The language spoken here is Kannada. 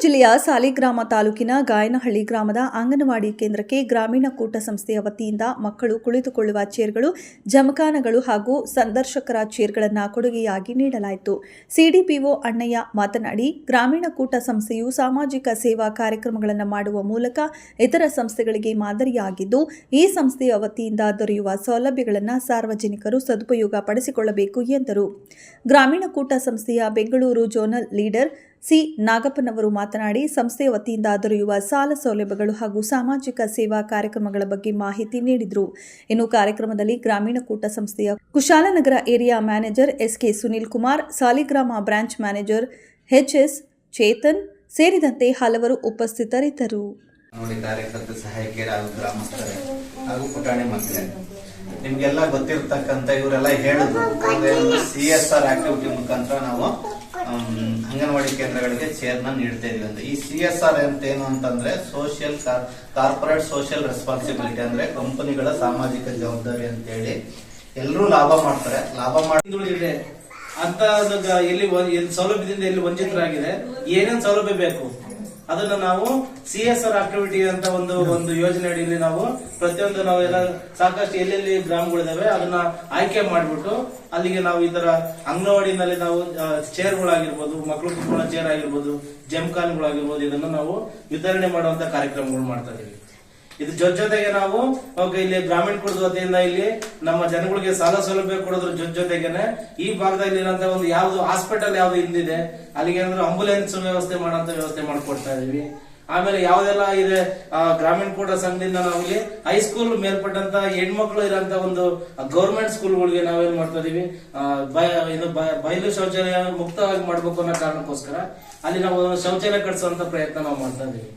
ಜಿಲ್ಲೆಯ ಸಾಲಿಗ್ರಾಮ ತಾಲೂಕಿನ ಗಾಯನಹಳ್ಳಿ ಗ್ರಾಮದ ಅಂಗನವಾಡಿ ಕೇಂದ್ರಕ್ಕೆ ಗ್ರಾಮೀಣ ಕೂಟ ಸಂಸ್ಥೆಯ ವತಿಯಿಂದ ಮಕ್ಕಳು ಕುಳಿತುಕೊಳ್ಳುವ ಚೇರ್ಗಳು, ಜಮಖಾನಗಳು ಹಾಗೂ ಸಂದರ್ಶಕರ ಚೇರ್ಗಳನ್ನು ಕೊಡುಗೆಯಾಗಿ ನೀಡಲಾಯಿತು. ಸಿಡಿಪಿಒ ಅಣ್ಣಯ್ಯ ಮಾತನಾಡಿ, ಗ್ರಾಮೀಣ ಕೂಟ ಸಂಸ್ಥೆಯು ಸಾಮಾಜಿಕ ಸೇವಾ ಕಾರ್ಯಕ್ರಮಗಳನ್ನು ಮಾಡುವ ಮೂಲಕ ಇತರ ಸಂಸ್ಥೆಗಳಿಗೆ ಮಾದರಿಯಾಗಿದ್ದು, ಈ ಸಂಸ್ಥೆಯ ವತಿಯಿಂದ ದೊರೆಯುವ ಸೌಲಭ್ಯಗಳನ್ನು ಸಾರ್ವಜನಿಕರು ಸದುಪಯೋಗ ಪಡಿಸಿಕೊಳ್ಳಬೇಕು ಎಂದರು. ಗ್ರಾಮೀಣ ಕೂಟ ಸಂಸ್ಥೆಯ ಬೆಂಗಳೂರು ಝೋನಲ್ ಲೀಡರ್ ಸಿ ನಾಗಪ್ಪನವರು ಮಾತನಾಡಿ, ಸಂಸ್ಥೆಯ ವತಿಯಿಂದ ದೊರೆಯುವ ಸಾಲ ಸೌಲಭ್ಯಗಳು ಹಾಗೂ ಸಾಮಾಜಿಕ ಸೇವಾ ಕಾರ್ಯಕ್ರಮಗಳ ಬಗ್ಗೆ ಮಾಹಿತಿ ನೀಡಿದರು. ಇನ್ನು ಕಾರ್ಯಕ್ರಮದಲ್ಲಿ ಗ್ರಾಮೀಣ ಕೂಟ ಸಂಸ್ಥೆಯ Kushalnagar area manager SK Sunil Kumar, Saligrama branch manager HS Chetan ಸೇರಿದಂತೆ ಹಲವರು ಉಪಸ್ಥಿತರಿದ್ದರು. ಕಾರ್ಯಕರ್ತ ಸಹಾಯಕಿಯರಾದ ಗ್ರಾಮಸ್ಥರೇ ಹಾಗೂ ಪುಟಾಣಿ ಮಕ್ಕಳೇ, ನಿಮ್ಗೆಲ್ಲ ಗೊತ್ತಿರ್ತಕ್ಕಂಥ ಇವರೆಲ್ಲ ಹೇಳಿದ್ರು CSR ಆಕ್ಟಿವಿಟಿ ಮುಖಾಂತರ ನಾವು ಅಂಗನವಾಡಿ ಕೇಂದ್ರಗಳಿಗೆ ಚೇರ್ನ ನೀಡ್ತಾ ಇದೀವಿ ಅಂತ. ಈ CSR ಅಂತ ಏನು ಅಂತಂದ್ರೆ ಕಾರ್ಪೊರೇಟ್ ಸೋಷಿಯಲ್ ರೆಸ್ಪಾನ್ಸಿಬಿಲಿಟಿ, ಅಂದ್ರೆ ಕಂಪನಿಗಳ ಸಾಮಾಜಿಕ ಜವಾಬ್ದಾರಿ ಅಂತ ಹೇಳಿ ಎಲ್ಲರೂ ಲಾಭ ಮಾಡ್ತಾರೆ. ಲಾಭ ಮಾಡಿದೆ ಅಂತ ಎಲ್ಲಿ ಸೌಲಭ್ಯದಿಂದ ಎಲ್ಲಿ ವಂಚಿತರಾಗಿದೆ, ಏನೇನ್ ಸೌಲಭ್ಯ ಬೇಕು ಅದನ್ನ ನಾವು CSR ಆಕ್ಟಿವಿಟಿ ಅಂತ ಒಂದು ಯೋಜನೆ ಅಡಿಯಲ್ಲಿ ನಾವು ಪ್ರತಿಯೊಂದು ನಾವೆಲ್ಲ ಸಾಕಷ್ಟು ಎಲ್ಲೆಲ್ಲಿ ಗ್ರಾಮಗಳಿದಾವೆ ಅದನ್ನ ಆಯ್ಕೆ ಮಾಡ್ಬಿಟ್ಟು ಅಲ್ಲಿಗೆ ನಾವು ಈ ತರ ಅಂಗನವಾಡಿನಲ್ಲಿ ನಾವು ಚೇರ್ಗಳಾಗಿರ್ಬೋದು, ಮಕ್ಕಳು ಕುತ್ಕೊಳ್ಳೋ ಚೇರ್ ಆಗಿರ್ಬೋದು, ಜಮ್ಖಾನ್ಗಳಾಗಿರ್ಬೋದು, ಇದನ್ನ ನಾವು ವಿತರಣೆ ಮಾಡುವಂತ ಕಾರ್ಯಕ್ರಮಗಳು ಮಾಡ್ತಾ ಇದೀವಿ. ಇದು ಜೊತೆಗೆ ನಾವು ಇಲ್ಲಿ ಗ್ರಾಮೀಣ ಕೂಟದ ವತಿಯಿಂದ ಇಲ್ಲಿ ನಮ್ಮ ಜನಗಳಿಗೆ ಸಾಲ ಸೌಲಭ್ಯ ಕೊಡೋದ್ರ ಜೊತೆಗೇನೆ ಈ ಭಾಗದಲ್ಲಿ ಇರುವಂತ ಒಂದು ಯಾವ್ದು ಹಾಸ್ಪಿಟಲ್ ಯಾವ್ದು ಇಲ್ಲಿದೆ ಅಲ್ಲಿಗೆ ಅಂದ್ರೆ ಆಂಬುಲೆನ್ಸ್ ವ್ಯವಸ್ಥೆ ಮಾಡೋಂತ ವ್ಯವಸ್ಥೆ ಮಾಡ್ಕೊಡ್ತಾ ಇದೀವಿ. ಆಮೇಲೆ ಯಾವ್ದೆಲ್ಲ ಇದೆ ಗ್ರಾಮೀಣ ಕೂಟ ಸಂಘದಿಂದ ನಾವು ಇಲ್ಲಿ ಹೈಸ್ಕೂಲ್ ಮೇಲ್ಪಟ್ಟಂತ ಹೆಣ್ಮಕ್ಳು ಇರೋಂತ ಒಂದು ಗೌರ್ಮೆಂಟ್ ಸ್ಕೂಲ್ಗಳಿಗೆ ನಾವೇನ್ ಮಾಡ್ತಾ ಇದೀವಿ, ಬಯಲು ಶೌಚಾಲಯ ಮುಕ್ತವಾಗಿ ಮಾಡ್ಬೇಕು ಅನ್ನೋ ಕಾರಣಕ್ಕೋಸ್ಕರ ಅಲ್ಲಿ ನಾವು ಶೌಚಾಲಯ ಕಟ್ಸುವಂತ ಪ್ರಯತ್ನ ನಾವು ಮಾಡ್ತಾ ಇದೀವಿ.